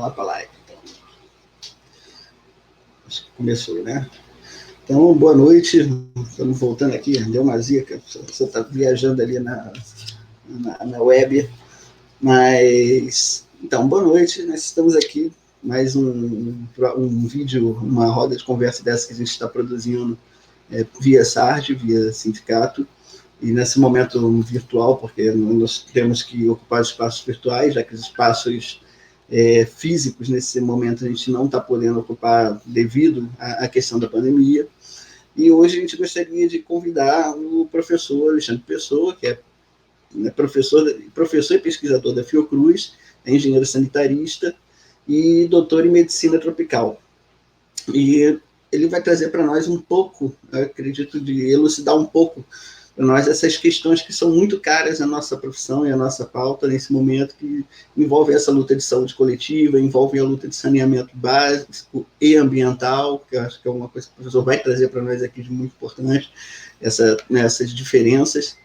lá para a live. Então, acho que começou, né? Então, boa noite. Estamos voltando aqui, deu uma zica. Você está viajando ali na web. Mas, então, boa noite. Nós estamos aqui, mais um vídeo, uma roda de conversa dessa que a gente está produzindo via SARD, via sindicato. E nesse momento virtual, porque nós temos que ocupar espaços virtuais, já que os espaços físicos, nesse momento, a gente não está podendo ocupar devido à questão da pandemia. E hoje a gente gostaria de convidar o professor Alexandre Pessoa, que é professor e pesquisador da Fiocruz, é engenheiro sanitarista e doutor em medicina tropical. E ele vai trazer para nós um pouco, acredito, de elucidar um pouco para nós essas questões que são muito caras à nossa profissão e à nossa pauta nesse momento, que envolve essa luta de saúde coletiva, envolve a luta de saneamento básico e ambiental, que eu acho que é uma coisa que o professor vai trazer para nós aqui de muito importante, essas diferenças,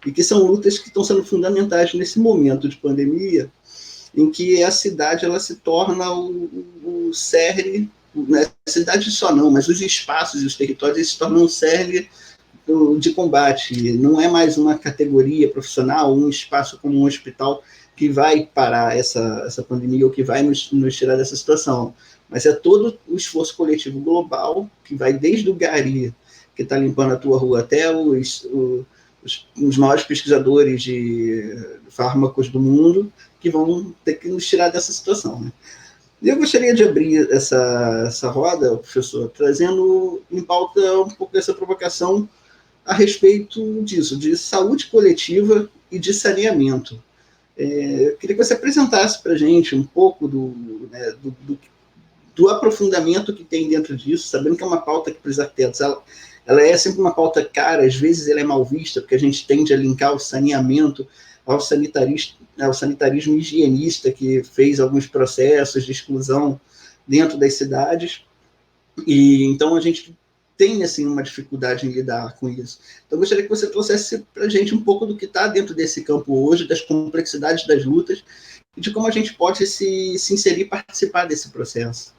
e que são lutas que estão sendo fundamentais nesse momento de pandemia, em que a cidade ela se torna o cerne, não é a cidade só não, mas os espaços e os territórios eles se tornam um cerne de combate. Não é mais uma categoria profissional, um espaço como um hospital que vai parar essa pandemia ou que vai nos tirar dessa situação, mas é todo o esforço coletivo global que vai desde o gari que está limpando a tua rua até os maiores pesquisadores de fármacos do mundo que vão ter que nos tirar dessa situação, né? E eu gostaria de abrir essa roda, professor, trazendo em pauta um pouco dessa provocação a respeito disso, de saúde coletiva e de saneamento. Eu queria que você apresentasse para a gente um pouco do aprofundamento que tem dentro disso, sabendo que é uma pauta que para os arquitetos ela é sempre uma pauta cara, às vezes ela é mal vista, porque a gente tende a linkar o saneamento ao sanitarismo higienista, que fez alguns processos de exclusão dentro das cidades, e então a gente tem assim, uma dificuldade em lidar com isso. Então, eu gostaria que você trouxesse para a gente um pouco do que está dentro desse campo hoje, das complexidades das lutas, e de como a gente pode se inserir e participar desse processo.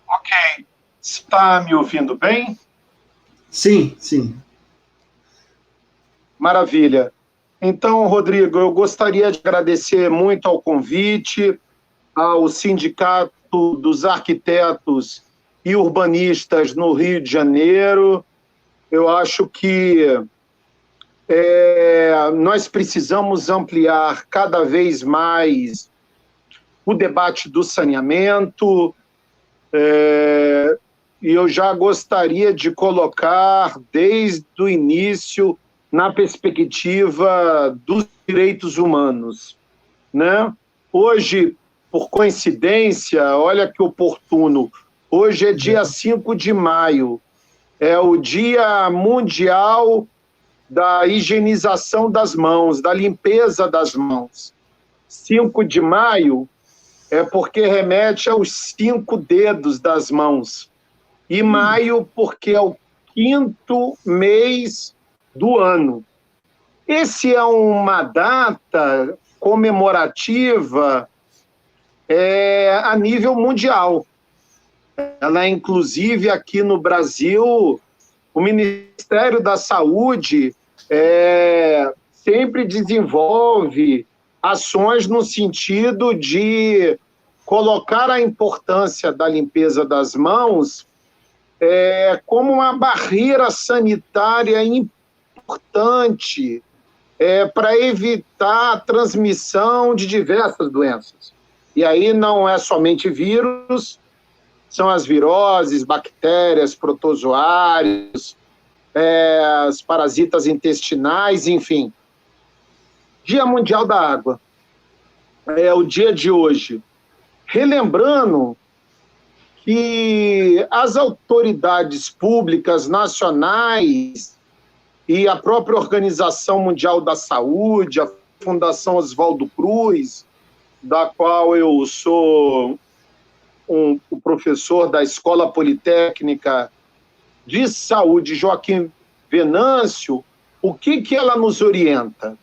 Ok. Está me ouvindo bem? Sim, sim. Maravilha. Então, Rodrigo, eu gostaria de agradecer muito ao convite, ao Sindicato dos Arquitetos e Urbanistas no Rio de Janeiro. Eu acho que nós precisamos ampliar cada vez mais o debate do saneamento, e eu já gostaria de colocar desde o início na perspectiva dos direitos humanos, né? Hoje, por coincidência, olha que oportuno, hoje é dia 5 de maio, é o Dia Mundial da Higienização das Mãos, da limpeza das mãos. 5 de maio é porque remete aos 5 dedos das mãos. E maio porque é o 5º mês do ano. Esse é uma data comemorativa a nível mundial. Ela, inclusive, aqui no Brasil, o Ministério da Saúde sempre desenvolve ações no sentido de colocar a importância da limpeza das mãos como uma barreira sanitária importante para evitar a transmissão de diversas doenças. E aí não é somente vírus, são as viroses, bactérias, protozoários, as parasitas intestinais, enfim. Dia Mundial da Água é o dia de hoje. Relembrando que as autoridades públicas nacionais e a própria Organização Mundial da Saúde, a Fundação Oswaldo Cruz, da qual eu sou o professor da Escola Politécnica de Saúde, Joaquim Venâncio, o que ela nos orienta?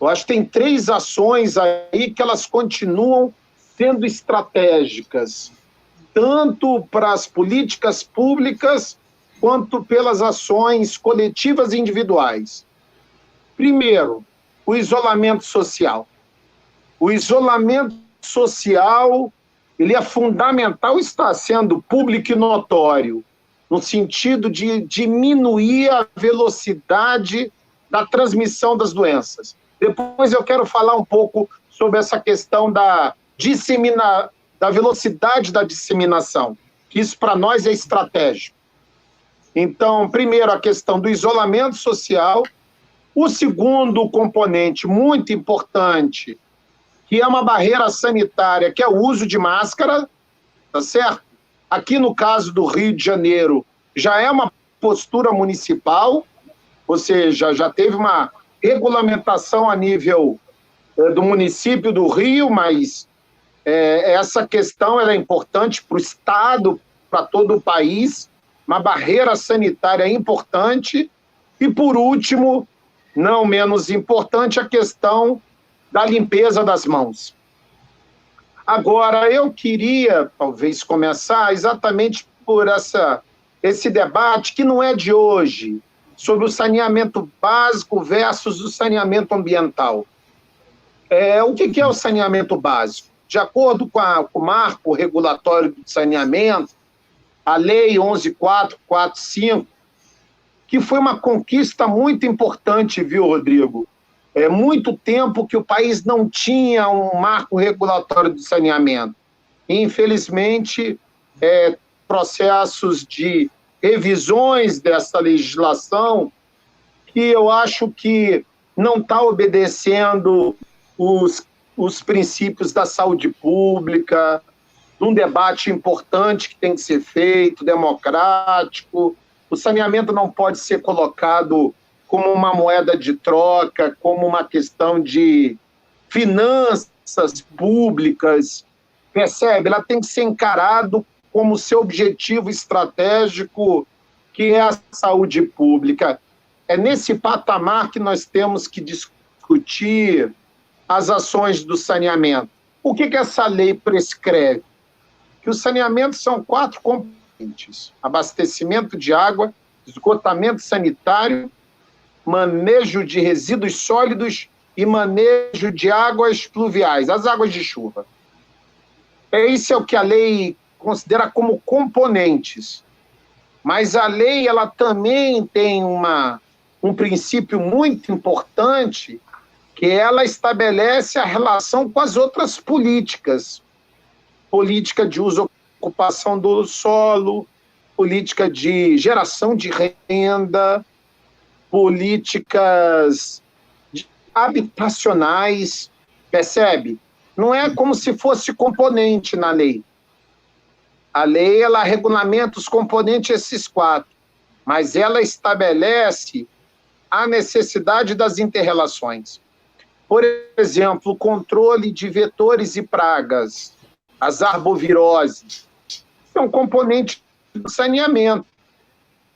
Eu acho que tem 3 ações aí que elas continuam sendo estratégicas, tanto para as políticas públicas quanto pelas ações coletivas e individuais. Primeiro, o isolamento social. O isolamento social, ele é fundamental, está sendo público e notório, no sentido de diminuir a velocidade da transmissão das doenças. Depois eu quero falar um pouco sobre essa questão da velocidade da disseminação, que isso para nós é estratégico. Então, primeiro, a questão do isolamento social. O segundo componente muito importante, que é uma barreira sanitária, que é o uso de máscara, tá certo? Aqui no caso do Rio de Janeiro, já é uma postura municipal, ou seja, já teve uma regulamentação a nível do município do Rio, mas essa questão ela é importante para o Estado, para todo o país, uma barreira sanitária importante. E, por último, não menos importante, a questão da limpeza das mãos. Agora, eu queria, talvez, começar exatamente por esse debate, que não é de hoje, sobre o saneamento básico versus o saneamento ambiental. O que é o saneamento básico? De acordo com o marco regulatório do saneamento, a Lei 11.445, que foi uma conquista muito importante, viu, Rodrigo? É muito tempo que o país não tinha um marco regulatório de saneamento. E, infelizmente, processos de revisões dessa legislação que eu acho que não está obedecendo os princípios da saúde pública, de um debate importante que tem que ser feito, democrático. O saneamento não pode ser colocado como uma moeda de troca, como uma questão de finanças públicas, percebe? Ela tem que ser encarado como seu objetivo estratégico, que é a saúde pública. É nesse patamar que nós temos que discutir as ações do saneamento. O que essa lei prescreve? Que o saneamento são 4 componentes: abastecimento de água, esgotamento sanitário, manejo de resíduos sólidos e manejo de águas pluviais, as águas de chuva. Isso é o que a lei considera como componentes. Mas a lei ela também tem um princípio muito importante, que ela estabelece a relação com as outras políticas. Política de uso e ocupação do solo, política de geração de renda, políticas habitacionais, percebe? Não é como se fosse componente na lei. A lei, ela regulamenta os componentes, esses 4, mas ela estabelece a necessidade das inter-relações. Por exemplo, o controle de vetores e pragas, as arboviroses, são componentes do saneamento.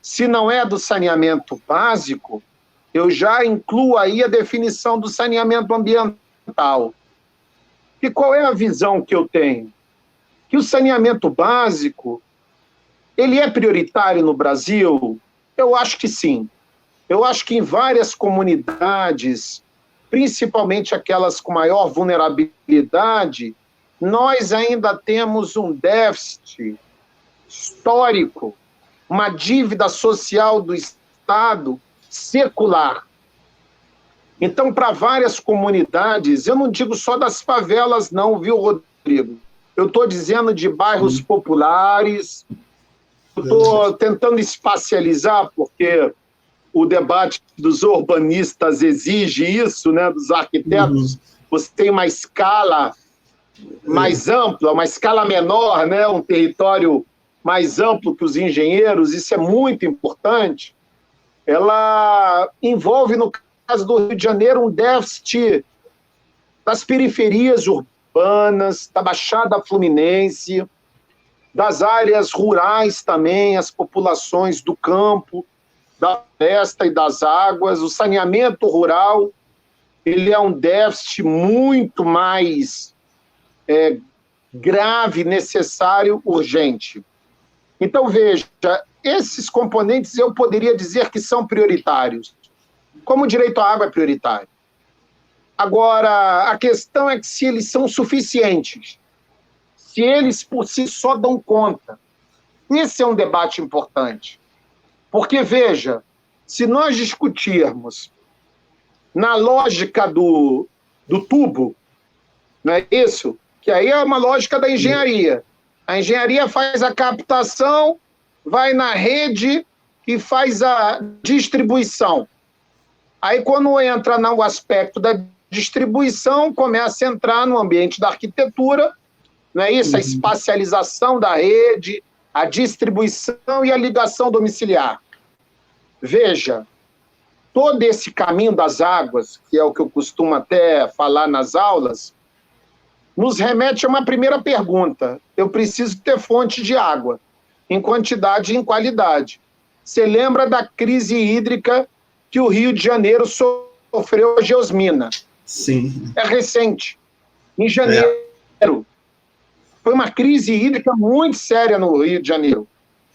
Se não é do saneamento básico, eu já incluo aí a definição do saneamento ambiental. E qual é a visão que eu tenho? Que o saneamento básico, ele é prioritário no Brasil? Eu acho que sim. Eu acho que em várias comunidades, principalmente aquelas com maior vulnerabilidade, nós ainda temos um déficit histórico, uma dívida social do Estado secular. Então, para várias comunidades, eu não digo só das favelas não, viu, Rodrigo? Eu estou dizendo de bairros populares, eu estou tentando espacializar, porque o debate dos urbanistas exige isso, né, dos arquitetos. Você tem uma escala mais ampla, uma escala menor, né, um território mais amplo que os engenheiros, isso é muito importante. Ela envolve, no caso do Rio de Janeiro, um déficit das periferias urbanas, da Baixada Fluminense, das áreas rurais também, as populações do campo, da floresta e das águas, o saneamento rural. ele é um déficit muito mais grave, necessário, urgente. Então, veja, esses componentes eu poderia dizer que são prioritários, como o direito à água é prioritário. Agora, a questão é que se eles são suficientes, se eles por si só dão conta. Esse é um debate importante. Porque, veja, se nós discutirmos na lógica do tubo, não é isso? Que aí é uma lógica da engenharia. A engenharia faz a captação, vai na rede e faz a distribuição. Aí, quando entra no aspecto da distribuição, começa a entrar no ambiente da arquitetura, não é isso? A espacialização da rede, a distribuição e a ligação domiciliar. Veja, todo esse caminho das águas, que é o que eu costumo até falar nas aulas, nos remete a uma primeira pergunta. Eu preciso ter fonte de água, em quantidade e em qualidade. Você lembra da crise hídrica que o Rio de Janeiro sofreu a geosmina? Sim. É recente. Em janeiro. Foi uma crise hídrica muito séria no Rio de Janeiro.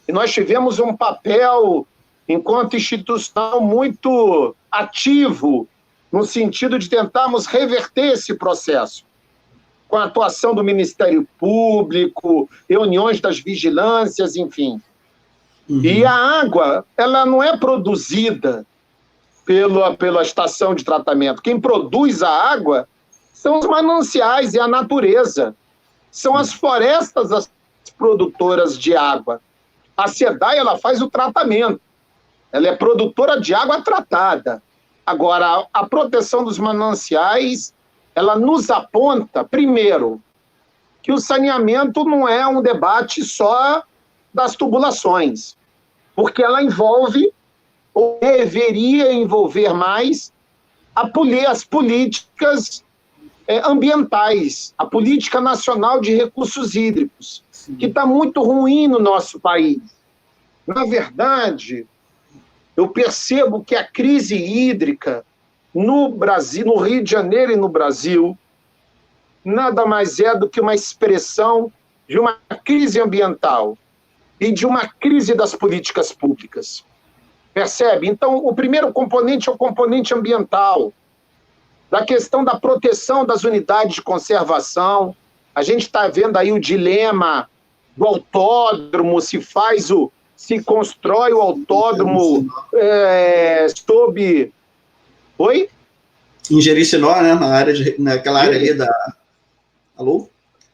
E nós tivemos um papel, enquanto instituição, muito ativo, no sentido de tentarmos reverter esse processo, com a atuação do Ministério Público, reuniões das vigilâncias, enfim. E a água, ela não é produzida pela estação de tratamento. Quem produz a água são os mananciais e a natureza. São as florestas as produtoras de água. A SEDAI, ela faz o tratamento. Ela é produtora de água tratada. Agora, a proteção dos mananciais, ela nos aponta, primeiro, que o saneamento não é um debate só das tubulações, porque ela envolve, ou deveria envolver mais, as políticas ambientais, a política nacional de recursos hídricos, que está muito ruim no nosso país. Na verdade, eu percebo que a crise hídrica no Brasil, no Rio de Janeiro e no Brasil, nada mais é do que uma expressão de uma crise ambiental e de uma crise das políticas públicas. Percebe? Então, o primeiro componente é o componente ambiental, da questão da proteção das unidades de conservação. A gente está vendo aí o dilema do autódromo, se constrói o autódromo sob... Oi? Em Jericinó, né? Naquela área ali da... Alô?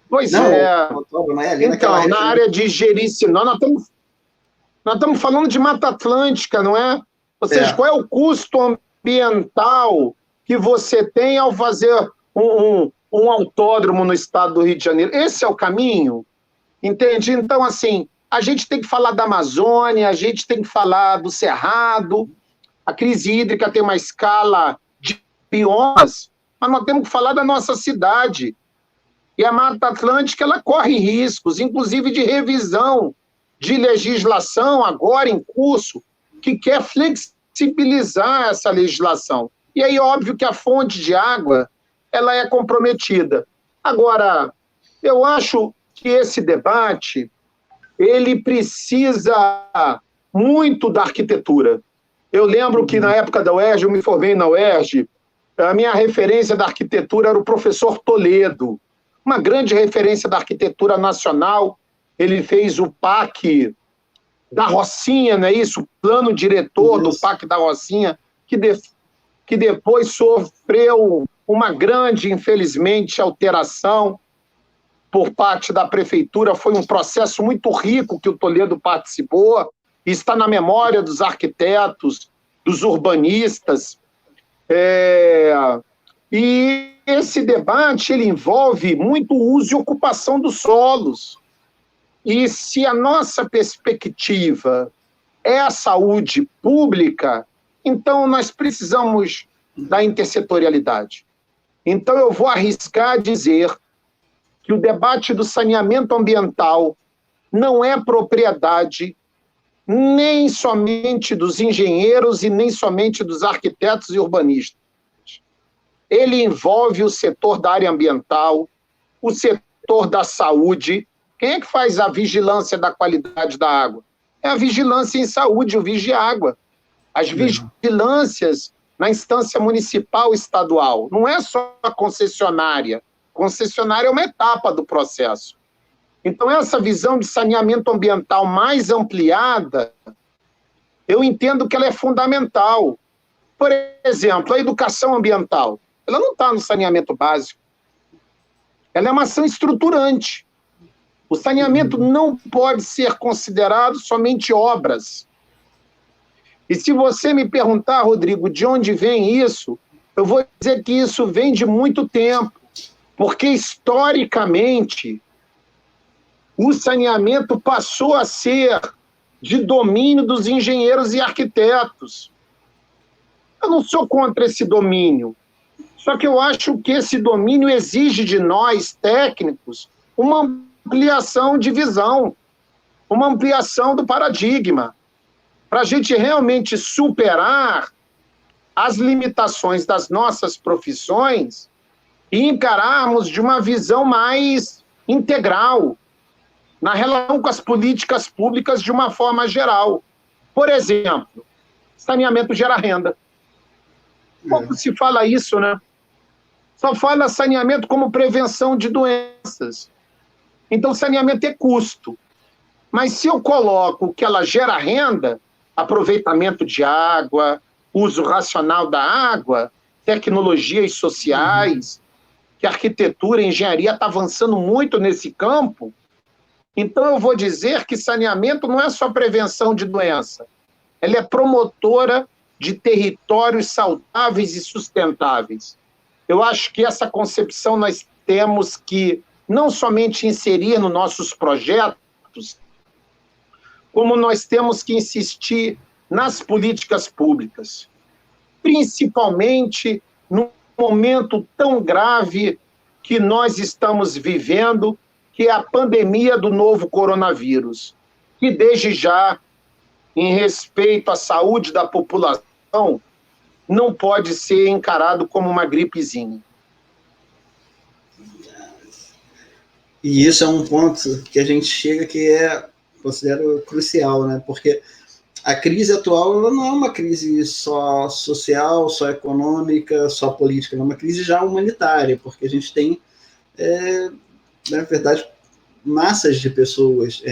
Pois não, é. Não é ali então, área na área de Jericinó, nós estamos falando de Mata Atlântica, não é? Ou seja, qual é o custo ambiental que você tem ao fazer um autódromo no estado do Rio de Janeiro? Esse é o caminho, entende? Então, assim, a gente tem que falar da Amazônia, a gente tem que falar do Cerrado. A crise hídrica tem uma escala de biomas, mas nós temos que falar da nossa cidade. E a Mata Atlântica, ela corre riscos, inclusive de revisão de legislação, agora em curso, que quer flexibilizar essa legislação. E aí, óbvio que a fonte de água, ela é comprometida. Agora, eu acho que esse debate, ele precisa muito da arquitetura. Eu lembro que na época da UERJ, eu me formei na UERJ, a minha referência da arquitetura era o professor Toledo, uma grande referência da arquitetura nacional. Ele fez o PAC da Rocinha, não é isso? O plano diretor do PAC da Rocinha, que depois sofreu uma grande, infelizmente, alteração por parte da prefeitura. Foi um processo muito rico que o Toledo participou, e está na memória dos arquitetos, dos urbanistas. E esse debate ele envolve muito o uso e ocupação dos solos. E se a nossa perspectiva é a saúde pública, então nós precisamos da intersetorialidade. Então eu vou arriscar dizer que o debate do saneamento ambiental não é propriedade nem somente dos engenheiros e nem somente dos arquitetos e urbanistas. ele envolve o setor da área ambiental, o setor da saúde. Quem é que faz a vigilância da qualidade da água? É a vigilância em saúde, o Vigiágua. As vigilâncias na instância municipal e estadual. Não é só a concessionária. Concessionária é uma etapa do processo. Então, essa visão de saneamento ambiental mais ampliada, eu entendo que ela é fundamental. Por exemplo, a educação ambiental, ela não está no saneamento básico. Ela é uma ação estruturante. O saneamento não pode ser considerado somente obras. E se você me perguntar, Rodrigo, de onde vem isso, eu vou dizer que isso vem de muito tempo, porque historicamente o saneamento passou a ser de domínio dos engenheiros e arquitetos. Eu não sou contra esse domínio, só que eu acho que esse domínio exige de nós, técnicos, uma ampliação de visão, uma ampliação do paradigma, para a gente realmente superar as limitações das nossas profissões e encararmos de uma visão mais integral na relação com as políticas públicas de uma forma geral. Por exemplo, saneamento gera renda. Como se fala isso, né? Só fala saneamento como prevenção de doenças. Então, saneamento é custo. Mas se eu coloco que ela gera renda, aproveitamento de água, uso racional da água, tecnologias sociais, que a arquitetura e a engenharia está avançando muito nesse campo, então eu vou dizer que saneamento não é só prevenção de doença, ela é promotora de territórios saudáveis e sustentáveis. Eu acho que essa concepção nós temos que não somente inserir nos nossos projetos, como nós temos que insistir nas políticas públicas, principalmente num momento tão grave que nós estamos vivendo, que é a pandemia do novo coronavírus, que desde já, em respeito à saúde da população, não pode ser encarado como uma gripezinha. E isso é um ponto que a gente chega que considero crucial, né? Porque a crise atual ela não é uma crise só social, só econômica, só política, é uma crise já humanitária, porque a gente tem, na verdade, massas de pessoas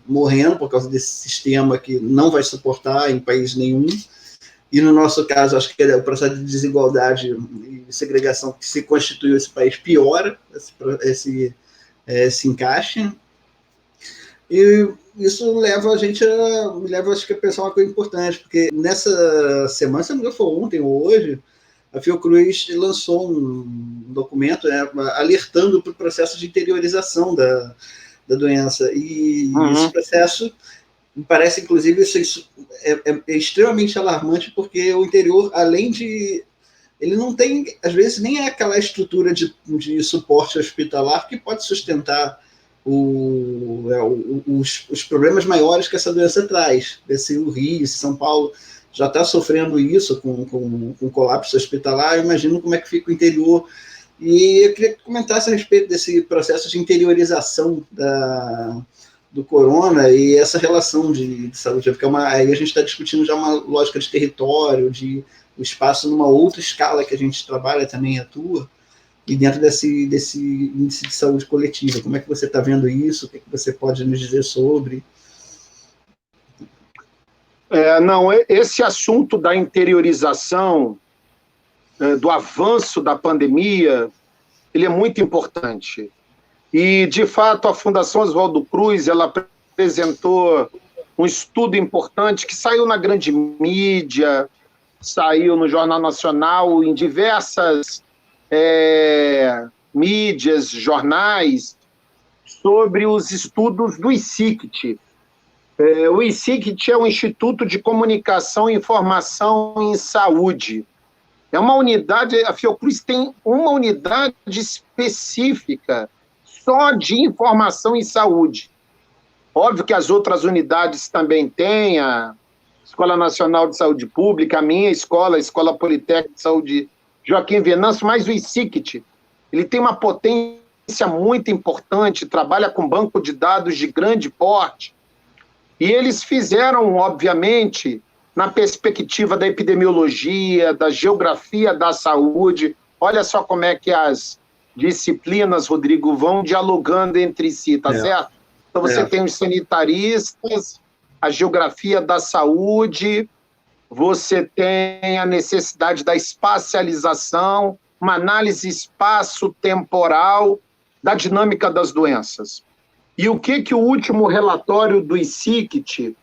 morrendo por causa desse sistema que não vai suportar em país nenhum. E no nosso caso, acho que o processo de desigualdade e segregação que se constituiu esse país piora esse encaixe. E isso leva a gente acho que a pensar uma coisa importante, porque nessa semana, se não me engano, foi ontem ou hoje, a Fiocruz lançou um documento alertando para o processo de interiorização da doença. E esse processo, me parece, inclusive, isso é extremamente alarmante, porque o interior, além de... ele não tem, às vezes, nem aquela estrutura de suporte hospitalar que pode sustentar os problemas maiores que essa doença traz. O Rio, São Paulo já está sofrendo isso com colapso hospitalar. Eu imagino como é que fica o interior. E eu queria que comentasse a respeito desse processo de interiorização do corona e essa relação de saúde, porque aí a gente está discutindo já uma lógica de território, de espaço numa outra escala que a gente trabalha também, atua, e dentro desse índice de saúde coletiva. Como é que você está vendo isso? O que você pode nos dizer sobre? Esse assunto da interiorização, do avanço da pandemia, ele é muito importante. E, de fato, a Fundação Oswaldo Cruz, ela apresentou um estudo importante que saiu na grande mídia, saiu no Jornal Nacional, em diversas mídias, jornais, sobre os estudos do ICICT. O ICICT é o Instituto de Comunicação e Informação em Saúde. É uma unidade, a Fiocruz tem uma unidade específica só de informação em saúde. Óbvio que as outras unidades também têm, a Escola Nacional de Saúde Pública, a minha escola, a Escola Politécnica de Saúde Joaquim Venâncio, mas o ICICT, ele tem uma potência muito importante, trabalha com banco de dados de grande porte, e eles fizeram, obviamente, na perspectiva da epidemiologia, da geografia da saúde, olha só como é que as disciplinas, Rodrigo, vão dialogando entre si, tá certo? Então você tem os sanitaristas, a geografia da saúde, você tem a necessidade da espacialização, uma análise espaço-temporal da dinâmica das doenças. E o que o último relatório do ICICT,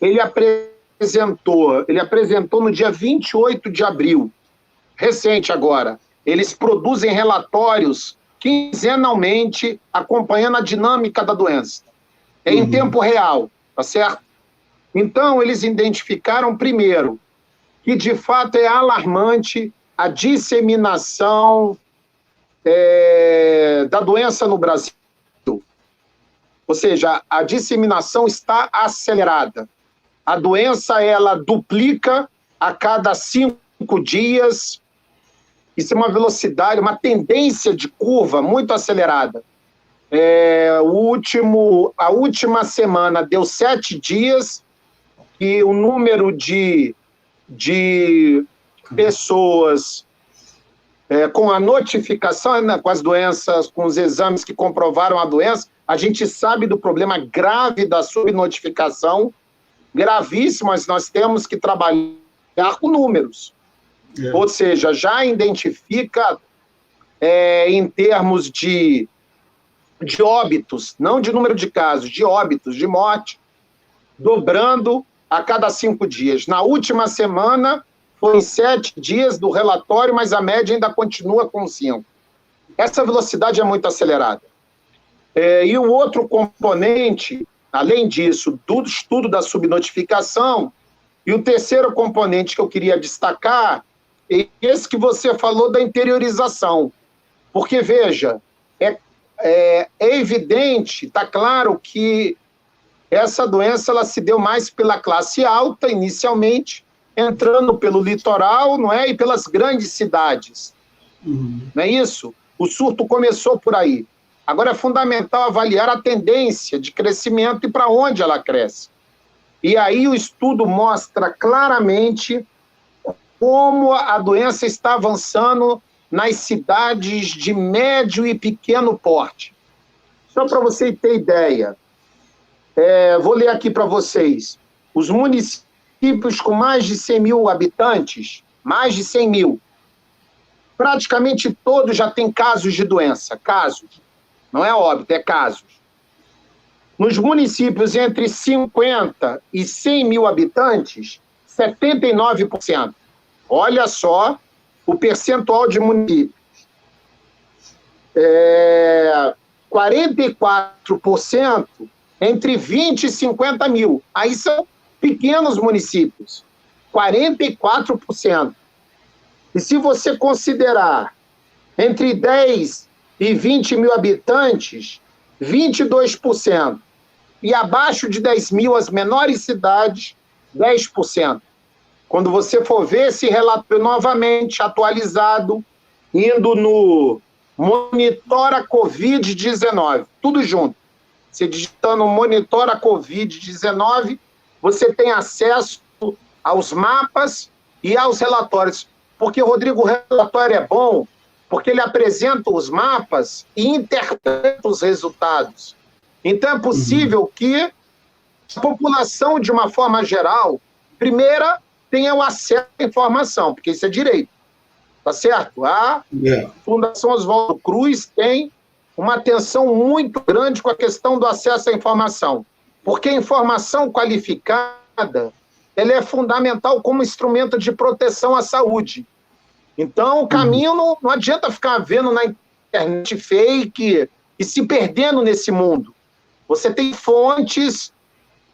ele apresentou? Ele apresentou no dia 28 de abril, recente agora. Eles produzem relatórios quinzenalmente, acompanhando a dinâmica da doença. É em tempo real, tá certo? Então, eles identificaram, primeiro, que de fato é alarmante a disseminação da doença no Brasil. Ou seja, a disseminação está acelerada. A doença, ela duplica a cada 5 dias. Isso é uma velocidade, uma tendência de curva muito acelerada. A última semana deu 7 dias e o número de pessoas com a notificação, né, com as doenças, com os exames que comprovaram a doença, a gente sabe do problema grave da subnotificação, gravíssimo, mas nós temos que trabalhar com números. Ou seja, já identifica em termos de óbitos, não de número de casos, de óbitos, de morte, dobrando a cada 5 dias. Na última semana, foi 7 dias do relatório, mas a média ainda continua com 5. Essa velocidade é muito acelerada. E o outro componente, além disso, do estudo da subnotificação, e o terceiro componente que eu queria destacar, é esse que você falou da interiorização. Porque, veja, é evidente, está claro que essa doença ela se deu mais pela classe alta, inicialmente, entrando pelo litoral, não é? E pelas grandes cidades. Não é isso? O surto começou por aí. Agora é fundamental avaliar a tendência de crescimento e para onde ela cresce. E aí o estudo mostra claramente como a doença está avançando nas cidades de médio e pequeno porte. Só para você ter ideia, vou ler aqui para vocês. Os municípios com mais de 100 mil habitantes, mais de 100 mil, praticamente todos já têm casos de doença. Casos. Não é óbito, é casos. Nos municípios entre 50 e 100 mil habitantes, 79%. Olha só o percentual de municípios. 44% entre 20 e 50 mil. Aí são pequenos municípios. 44%. E se você considerar entre 10 e 20 mil habitantes, 22%. E abaixo de 10 mil, as menores cidades, 10%. Quando você for ver esse relatório novamente atualizado, indo no Monitora Covid-19, tudo junto. Você digitando Monitora Covid-19, você tem acesso aos mapas e aos relatórios. Porque, Rodrigo, o relatório é bom, porque ele apresenta os mapas e interpreta os resultados. Então, é possível que a população, de uma forma geral, primeira, tenha o acesso à informação, porque isso é direito, tá certo? A Fundação Oswaldo Cruz tem uma atenção muito grande com a questão do acesso à informação, porque a informação qualificada, ela é fundamental como instrumento de proteção à saúde. Então, o caminho não adianta ficar vendo na internet fake e se perdendo nesse mundo. Você tem fontes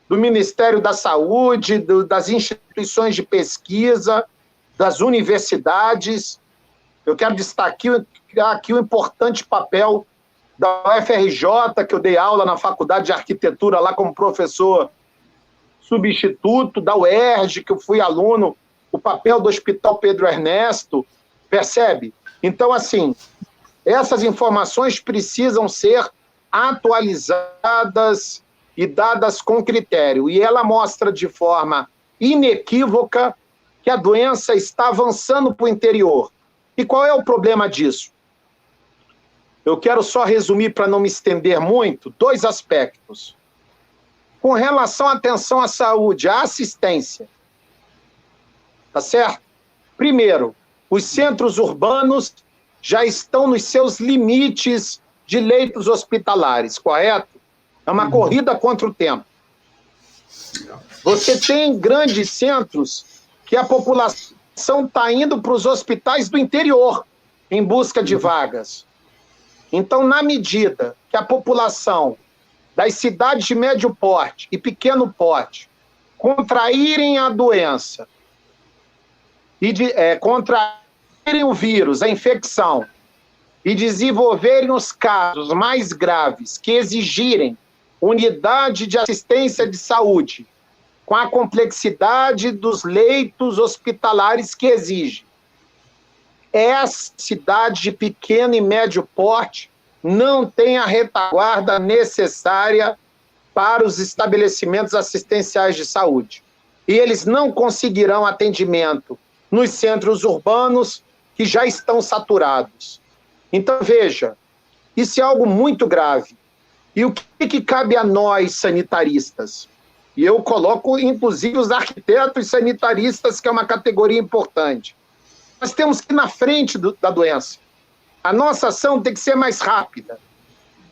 do Ministério da Saúde, das instituições de pesquisa, das universidades. Eu quero destacar aqui o importante papel da UFRJ, que eu dei aula na Faculdade de Arquitetura, lá como professor substituto, da UERJ, que eu fui aluno, o papel do Hospital Pedro Ernesto, Percebe? Então, assim, essas informações precisam ser atualizadas e dadas com critério. E ela mostra de forma inequívoca que a doença está avançando para o interior. E qual é o problema disso? Eu quero só resumir, para não me estender muito, 2 aspectos. Com relação à atenção à saúde, à assistência. Tá certo? Primeiro, os centros urbanos já estão nos seus limites de leitos hospitalares, correto? É uma corrida contra o tempo. Você tem grandes centros que a população está indo para os hospitais do interior em busca de vagas. Então, na medida que a população das cidades de médio porte e pequeno porte contraírem a doença e contraírem o vírus, a infecção, e desenvolverem os casos mais graves que exigirem unidade de assistência de saúde, com a complexidade dos leitos hospitalares que exige. Essa cidade de pequeno e médio porte não tem a retaguarda necessária para os estabelecimentos assistenciais de saúde. E eles não conseguirão atendimento nos centros urbanos que já estão saturados. Então, veja, isso é algo muito grave. E o que cabe a nós, sanitaristas? E eu coloco, inclusive, os arquitetos sanitaristas, que é uma categoria importante. Nós temos que ir na frente da doença. A nossa ação tem que ser mais rápida.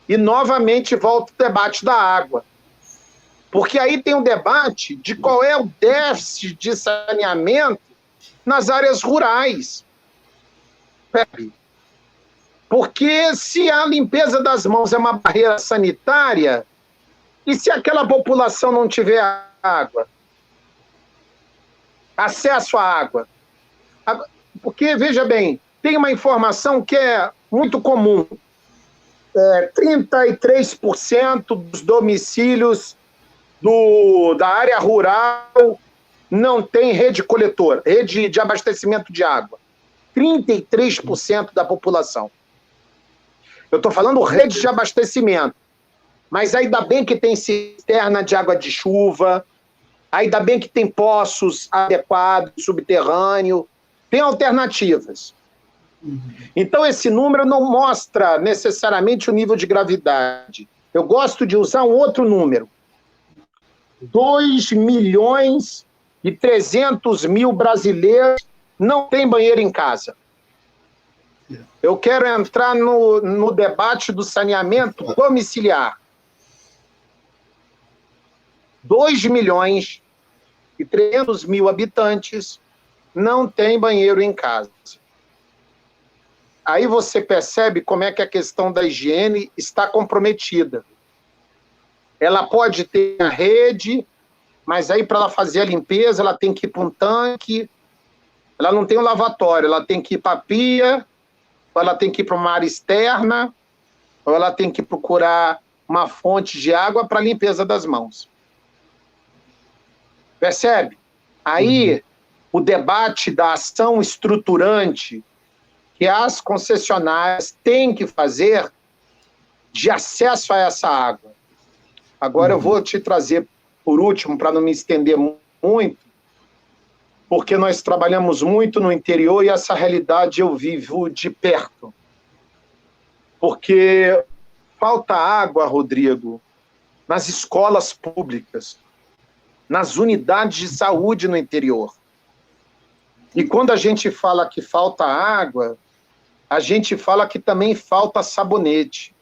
E, novamente, volta o debate da água. Porque aí tem um debate de qual é o déficit de saneamento nas áreas rurais. Porque se a limpeza das mãos é uma barreira sanitária, e se aquela população não tiver água? Acesso à água. Porque, veja bem, tem uma informação que é muito comum. 33% dos domicílios da área rural não tem rede coletora, rede de abastecimento de água. 33% da população. Eu estou falando rede de abastecimento. Mas ainda bem que tem cisterna de água de chuva, ainda bem que tem poços adequados, subterrâneo, tem alternativas. Então, esse número não mostra necessariamente o nível de gravidade. Eu gosto de usar um outro número. 2.300.000 brasileiros não têm banheiro em casa. Eu quero entrar no debate do saneamento domiciliar. 2.300.000 habitantes não têm banheiro em casa. Aí você percebe como é que a questão da higiene está comprometida. Ela pode ter a rede, mas aí para ela fazer a limpeza, ela tem que ir para um tanque, ela não tem um lavatório, ela tem que ir para a pia, ou ela tem que ir para uma área externa, ou ela tem que procurar uma fonte de água para a limpeza das mãos. Percebe? Aí, o debate da ação estruturante que as concessionárias têm que fazer de acesso a essa água. Agora eu vou te trazer, por último, para não me estender muito, porque nós trabalhamos muito no interior e essa realidade eu vivo de perto. Porque falta água, Rodrigo, nas escolas públicas, nas unidades de saúde no interior. E quando a gente fala que falta água, a gente fala que também falta sabonete.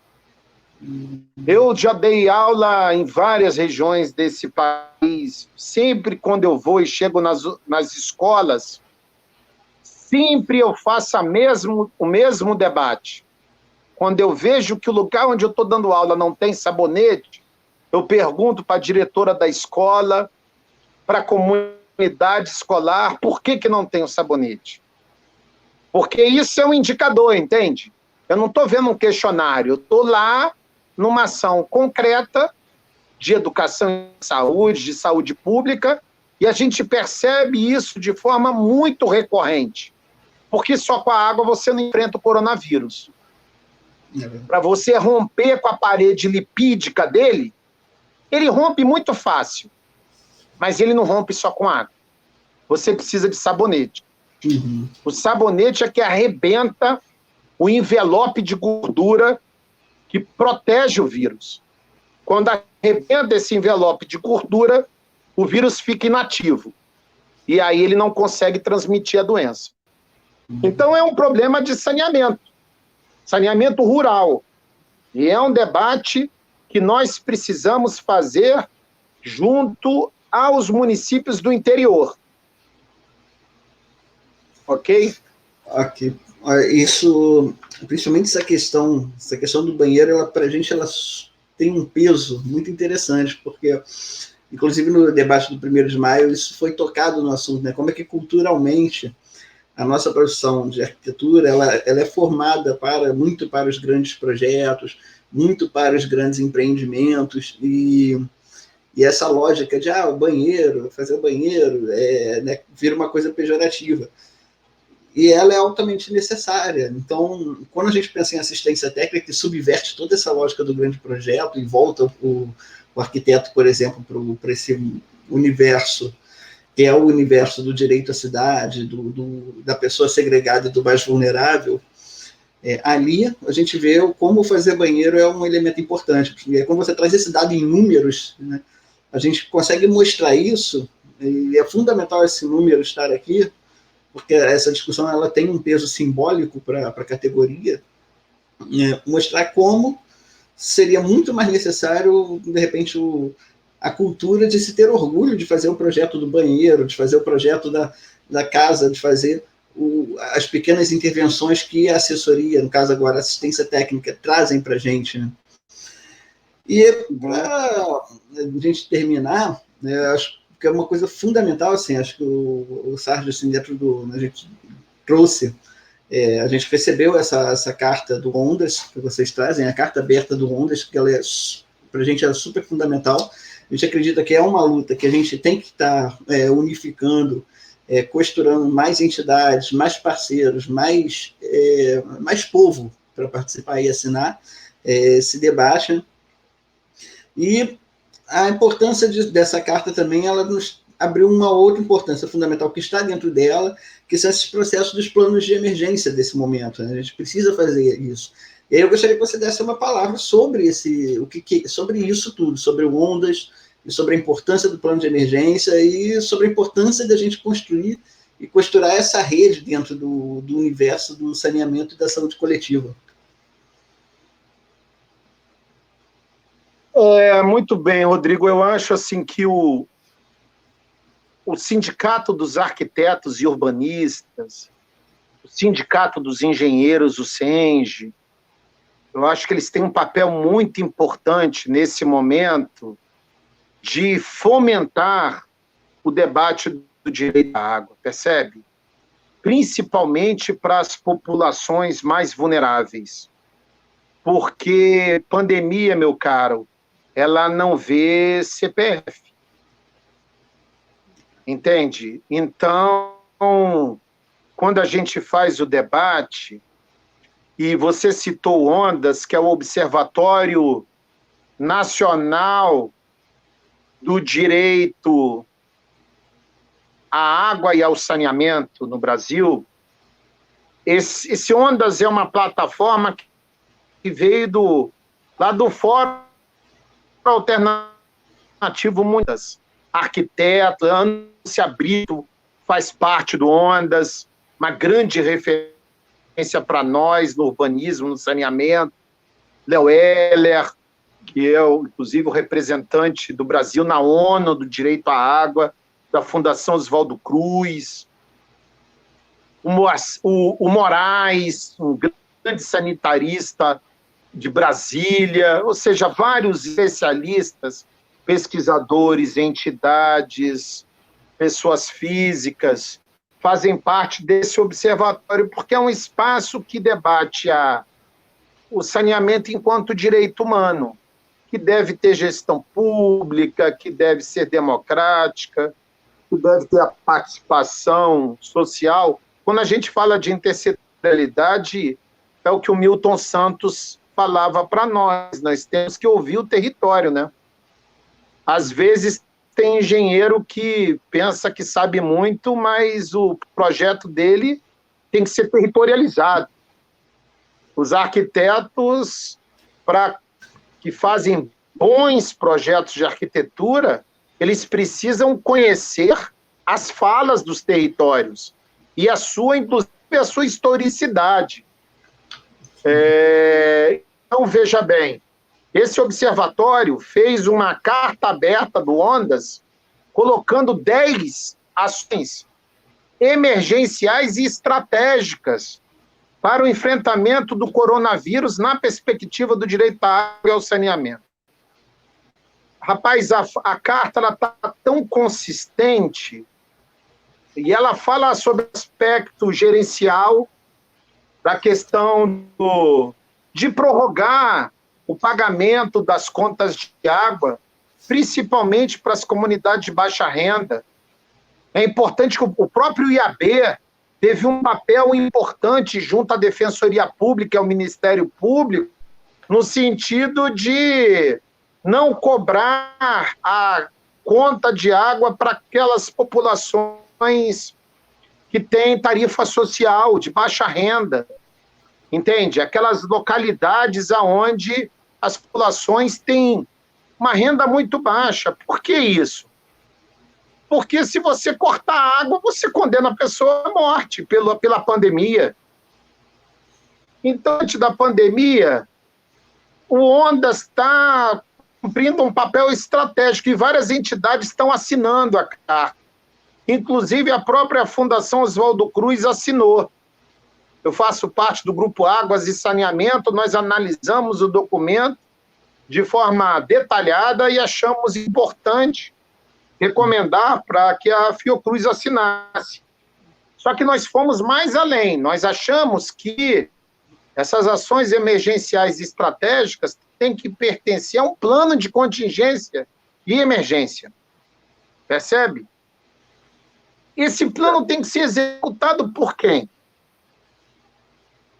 Eu já dei aula em várias regiões desse país. Sempre quando eu vou e chego nas escolas, sempre eu faço o mesmo debate. Quando eu vejo que o lugar onde eu estou dando aula não tem sabonete, eu pergunto para a diretora da escola, para a comunidade escolar, por que não tem o sabonete? Porque isso é um indicador, entende? Eu não estou vendo um questionário, eu estou lá numa ação concreta de educação em saúde, de saúde pública, e a gente percebe isso de forma muito recorrente. porque só com a água você não enfrenta o coronavírus. Para você romper com a parede lipídica dele, ele rompe muito fácil, mas ele não rompe só com água. Você precisa de sabonete. Uhum. O sabonete é que arrebenta o envelope de gordura que protege o vírus. Quando arrebenta esse envelope de gordura, o vírus fica inativo. E aí ele não consegue transmitir a doença. Então é um problema de saneamento rural. E é um debate que nós precisamos fazer junto aos municípios do interior. Ok? Ok. Isso, principalmente essa questão do banheiro, para a gente, ela tem um peso muito interessante, porque, inclusive no debate do 1º de maio, isso foi tocado no assunto, né? Como é que culturalmente a nossa profissão de arquitetura ela é formada muito para os grandes projetos, muito para os grandes empreendimentos, e essa lógica de o banheiro, fazer o banheiro, né, vira uma coisa pejorativa. E ela é altamente necessária. Então, quando a gente pensa em assistência técnica, que subverte toda essa lógica do grande projeto e volta o arquiteto, por exemplo, para esse universo, que é o universo do direito à cidade, da pessoa segregada e do mais vulnerável, ali a gente vê como fazer banheiro é um elemento importante. E quando você traz esse dado em números, né, a gente consegue mostrar isso, e é fundamental esse número estar aqui, porque essa discussão ela tem um peso simbólico para a categoria, mostrar como seria muito mais necessário, de repente, a cultura de se ter orgulho de fazer o projeto do banheiro, de fazer o projeto da casa, de fazer as pequenas intervenções que a assessoria, no caso agora a assistência técnica, trazem para a gente. Né? E para a gente terminar, né, acho que é uma coisa fundamental, assim, acho que o Sérgio, assim, a gente trouxe, a gente recebeu essa carta do Ondas, que vocês trazem, a carta aberta do Ondas, que ela para a gente é super fundamental. A gente acredita que é uma luta que a gente tem que estar unificando, costurando mais entidades, mais parceiros, mais povo para participar e assinar esse debate. E a importância dessa carta também, ela nos abriu uma outra importância fundamental que está dentro dela, que são esses processos dos planos de emergência desse momento. Né? A gente precisa fazer isso. E aí eu gostaria que você desse uma palavra sobre sobre isso tudo, sobre o Ondas, e sobre a importância do plano de emergência e sobre a importância da gente construir e costurar essa rede dentro do universo do saneamento e da saúde coletiva. Muito bem, Rodrigo. Eu acho assim que o Sindicato dos Arquitetos e Urbanistas, o Sindicato dos Engenheiros, o SENGE, eu acho que eles têm um papel muito importante nesse momento de fomentar o debate do direito à água, percebe? Principalmente para as populações mais vulneráveis. Porque pandemia, meu caro, ela não vê CPF. Entende? Então, quando a gente faz o debate, e você citou Ondas, que é o Observatório Nacional do Direito à Água e ao Saneamento no Brasil, esse Ondas é uma plataforma que veio lá do Fórum Alternativo Mundas. Arquiteto, Anúncia Brito faz parte do Ondas, uma grande referência para nós no urbanismo, no saneamento. Léo Heller, que é, inclusive, o representante do Brasil na ONU do direito à água, da Fundação Oswaldo Cruz. O Moraes, um grande sanitarista de Brasília, ou seja, vários especialistas, pesquisadores, entidades, pessoas físicas, fazem parte desse observatório, porque é um espaço que debate o saneamento enquanto direito humano, que deve ter gestão pública, que deve ser democrática, que deve ter a participação social quando a gente fala de intersetorialidade, é o que o Milton Santos falava para nós temos que ouvir o território, né? Às vezes tem engenheiro que pensa que sabe muito, mas o projeto dele tem que ser territorializado. Os arquitetos, que fazem bons projetos de arquitetura, eles precisam conhecer as falas dos territórios e inclusive a sua historicidade. Então, veja bem, esse observatório fez uma carta aberta do Ondas, colocando 10 ações emergenciais e estratégicas para o enfrentamento do coronavírus na perspectiva do direito à água e ao saneamento. Rapaz, a carta está tão consistente e ela fala sobre o aspecto gerencial da questão de prorrogar o pagamento das contas de água, principalmente para as comunidades de baixa renda. É importante que o próprio IAB teve um papel importante junto à Defensoria Pública e ao Ministério Público, no sentido de não cobrar a conta de água para aquelas populações que têm tarifa social de baixa renda, entende? Aquelas localidades onde as populações têm uma renda muito baixa. Por que isso? Porque se você cortar a água, você condena a pessoa à morte pela pandemia. Então, antes da pandemia, o Ondas está cumprindo um papel estratégico e várias entidades estão assinando a carta. Inclusive, a própria Fundação Oswaldo Cruz assinou. Eu faço parte do Grupo Águas e Saneamento, nós analisamos o documento de forma detalhada e achamos importante recomendar para que a Fiocruz assinasse. Só que nós fomos mais além, nós achamos que essas ações emergenciais estratégicas têm que pertencer a um plano de contingência e emergência. Percebe? Esse plano tem que ser executado por quem?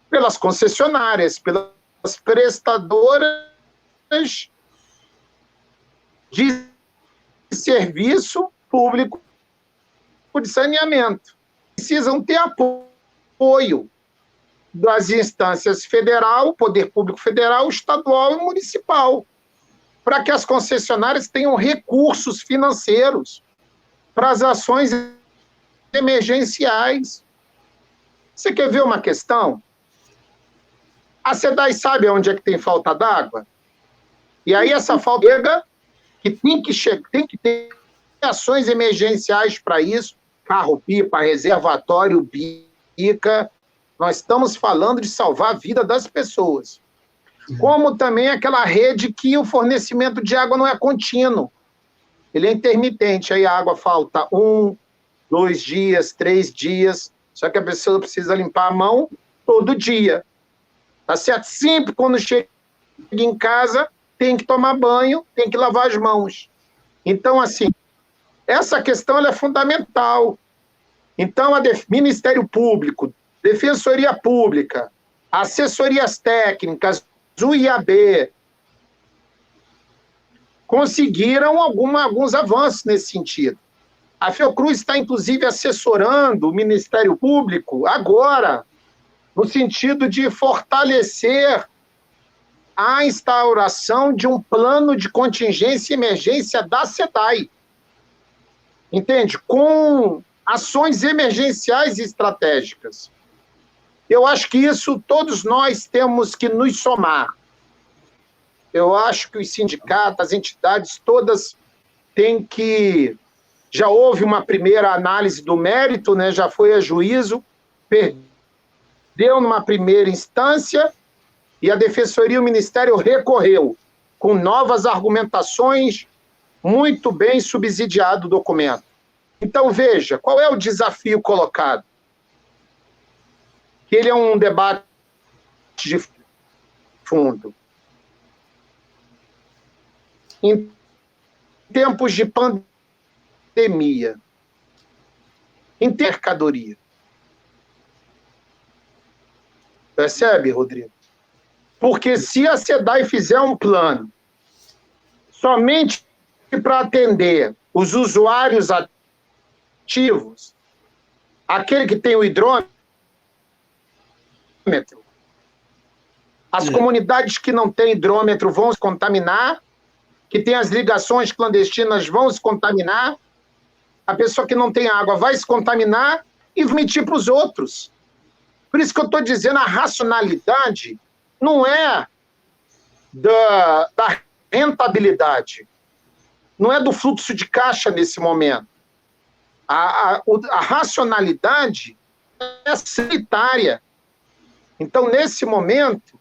Pelas concessionárias, pelas prestadoras de serviço público de saneamento. Precisam ter apoio das instâncias federal, poder público federal, estadual e municipal, para que as concessionárias tenham recursos financeiros para as ações emergenciais. Você quer ver uma questão? A SEDAI sabe onde é que tem falta d'água? E aí essa falta chega, que tem que ter ações emergenciais para isso, carro-pipa, reservatório, bica. Nós estamos falando de salvar a vida das pessoas. Como também aquela rede que o fornecimento de água não é contínuo. Ele é intermitente, aí a água falta 1, 2 dias, 3 dias, só que a pessoa precisa limpar a mão todo dia. Tá certo? Sempre quando chega em casa, tem que tomar banho, tem que lavar as mãos. Então, assim, essa questão ela é fundamental. Então, Ministério Público, Defensoria Pública, assessorias técnicas, o IAB, conseguiram alguns avanços nesse sentido. A Fiocruz está, inclusive, assessorando o Ministério Público agora, no sentido de fortalecer a instauração de um plano de contingência e emergência da SEDAI. Entende? Com ações emergenciais e estratégicas. Eu acho que isso todos nós temos que nos somar. Eu acho que os sindicatos, as entidades todas têm que... Já houve uma primeira análise do mérito, né? Já foi a juízo, perdeu numa primeira instância e a Defensoria e o Ministério recorreu com novas argumentações, muito bem subsidiado o documento. Então, veja, qual é o desafio colocado? Que ele é um debate de fundo. Em tempos de pandemia, em mercadoria, Percebe, Rodrigo? Porque se a SEDAI fizer um plano somente para atender os usuários ativos, aquele que tem o hidrômetro, as comunidades que não têm hidrômetro vão se contaminar, que tem as ligações clandestinas vão se contaminar, a pessoa que não tem água vai se contaminar e vai mentir para os outros. Por isso que eu estou dizendo, a racionalidade não é da rentabilidade, não é do fluxo de caixa nesse momento. A racionalidade é sanitária. Então, nesse momento,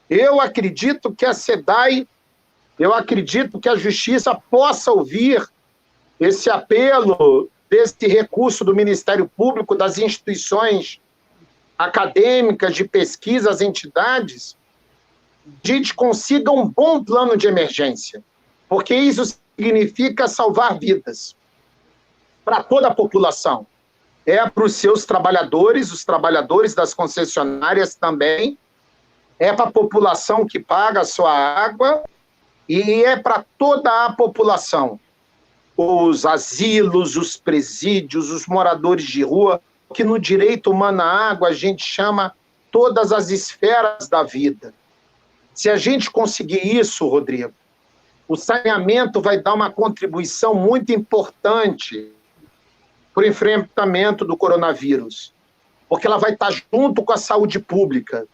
eu acredito que a SEDAI, eu acredito que a Justiça possa ouvir esse apelo, desse recurso do Ministério Público, das instituições acadêmicas, de pesquisa, as entidades, de a gente consiga um bom plano de emergência, porque isso significa salvar vidas para toda a população. É para os seus trabalhadores, os trabalhadores das concessionárias também, é para a população que paga a sua água e é para toda a população. Os asilos, os presídios, os moradores de rua, que no direito humano à água a gente chama todas as esferas da vida. Se a gente conseguir isso, Rodrigo, o saneamento vai dar uma contribuição muito importante para o enfrentamento do coronavírus, porque ela vai estar junto com a saúde pública.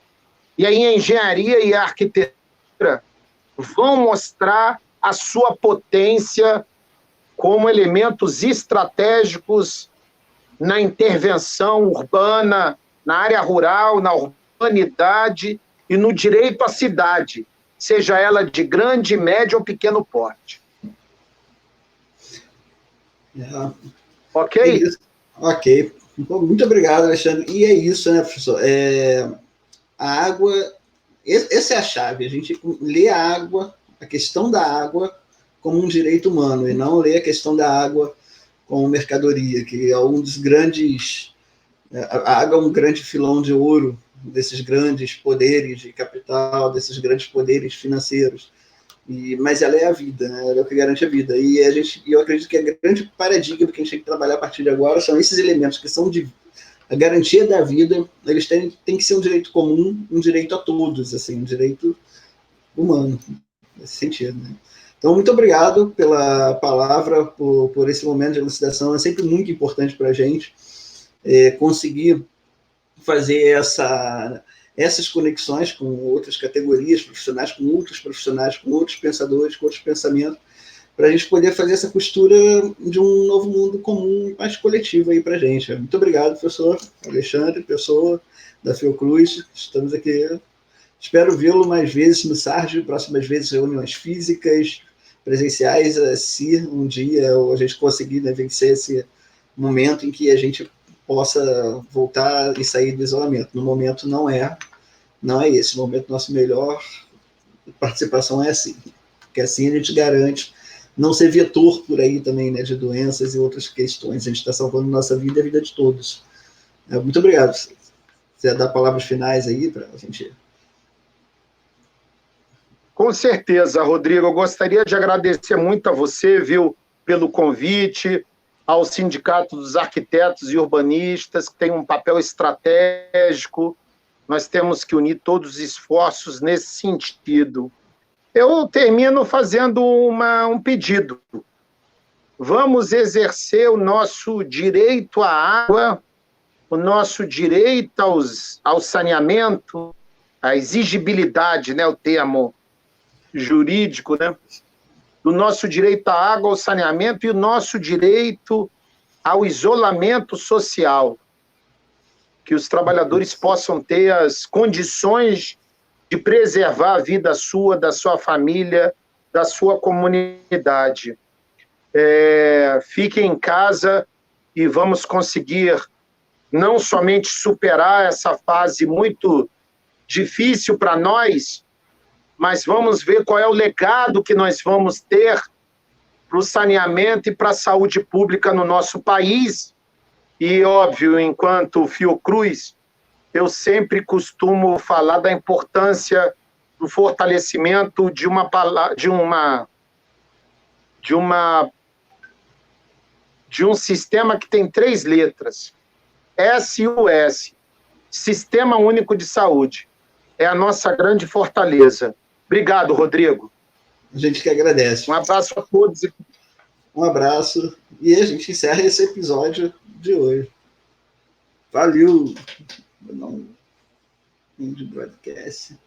E aí a engenharia e a arquitetura vão mostrar a sua potência como elementos estratégicos na intervenção urbana, na área rural, na urbanidade e no direito à cidade, seja ela de grande, médio ou pequeno porte. Ok? Ok. Muito obrigado, Alexandre. E é isso, né, professor? A água, essa é a chave. A gente lê a água, a questão da água, como um direito humano, e não lê a questão da água como mercadoria, que é um dos grandes... A água é um grande filão de ouro desses grandes poderes de capital, desses grandes poderes financeiros. Mas ela é a vida, né? Ela é o que garante a vida. E eu acredito que a grande paradigma que a gente tem que trabalhar a partir de agora são esses elementos que são a garantia da vida. Eles têm que ser um direito comum, um direito a todos, assim, um direito humano, nesse sentido, né? Então, muito obrigado pela palavra, por esse momento de elucidação. É sempre muito importante para a gente conseguir fazer essas conexões com outras categorias profissionais, com outros profissionais, com outros pensadores, com outros pensamentos, para a gente poder fazer essa costura de um novo mundo comum, mais coletivo aí para a gente. Muito obrigado, professor Alexandre, pessoa da Fiocruz. Estamos aqui. Espero vê-lo mais vezes no SARG, próximas vezes reuniões físicas, presenciais, se um dia a gente conseguir, né, vencer esse momento em que a gente possa voltar e sair do isolamento. No momento não é esse. No momento nossa melhor participação é assim, porque assim a gente garante não ser vetor por aí também, né, de doenças e outras questões. A gente está salvando nossa vida e a vida de todos. Muito obrigado. Você dar palavras finais aí para a gente... Com certeza, Rodrigo. Eu gostaria de agradecer muito a você, viu, pelo convite, ao Sindicato dos Arquitetos e Urbanistas, que tem um papel estratégico. Nós temos que unir todos os esforços nesse sentido. Eu termino fazendo um pedido. Vamos exercer o nosso direito à água, o nosso direito ao saneamento, a exigibilidade, né, o termo jurídico, né, do nosso direito à água, ao saneamento e o nosso direito ao isolamento social, que os trabalhadores possam ter as condições de preservar a vida sua, da sua família, da sua comunidade. Fiquem em casa e vamos conseguir não somente superar essa fase muito difícil para nós, mas vamos ver qual é o legado que nós vamos ter para o saneamento e para a saúde pública no nosso país. E, óbvio, enquanto Fiocruz, eu sempre costumo falar da importância do fortalecimento de um sistema que tem 3 letras, SUS, Sistema Único de Saúde. É a nossa grande fortaleza. Obrigado, Rodrigo. A gente que agradece. Um abraço a todos. Um abraço. E a gente encerra esse episódio de hoje. Valeu! De broadcast.